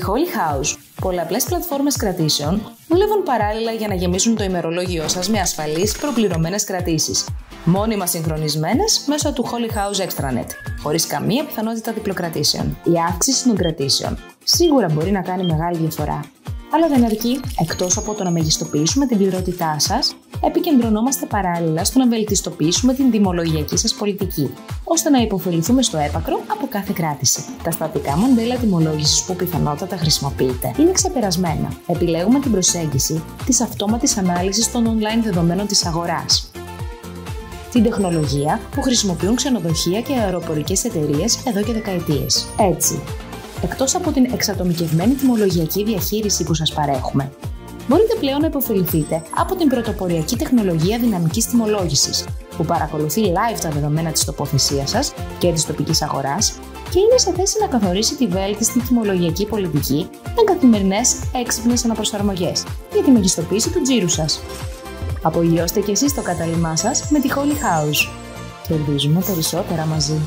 Holy House, πολλαπλές πλατφόρμες κρατήσεων δουλεύουν παράλληλα για να γεμίσουν το ημερολόγιό σας με ασφαλείς προπληρωμένες κρατήσεις, μόνιμα συγχρονισμένες μέσω του Holy House Extranet, χωρίς καμία πιθανότητα διπλοκρατήσεων. Η αύξηση των κρατήσεων σίγουρα μπορεί να κάνει μεγάλη διαφορά. Αλλά δεν αρκεί, εκτός από το να μεγιστοποιήσουμε την πληρότητά σας, επικεντρωνόμαστε παράλληλα στο να βελτιστοποιήσουμε την τιμολογιακή σας πολιτική, ώστε να υποφεληθούμε στο έπακρο από κάθε κράτηση. Τα στατικά μοντέλα τιμολόγησης που πιθανότατα χρησιμοποιείτε είναι ξεπερασμένα. Επιλέγουμε την προσέγγιση της αυτόματης ανάλυσης των online δεδομένων της αγοράς. Την τεχνολογία που χρησιμοποιούν ξενοδοχεία και αεροπορικές εταιρείες εδώ και δεκαετίες. Έτσι, εκτός από την εξατομικευμένη τιμολογιακή διαχείριση που σας παρέχουμε, μπορείτε πλέον να υποφεληθείτε από την πρωτοποριακή τεχνολογία δυναμικής τιμολόγησης, που παρακολουθεί live τα δεδομένα της τοποθεσίας σας και της τοπικής αγοράς και είναι σε θέση να καθορίσει τη βέλτιστη τιμολογιακή πολιτική με καθημερινές έξυπνες αναπροσαρμογές για τη μεγιστοποίηση του τζίρου σας. Απογειώστε κι εσείς το κατάλημά σας με τη Holy House. Κερδίζουμε περισσότερα μαζί.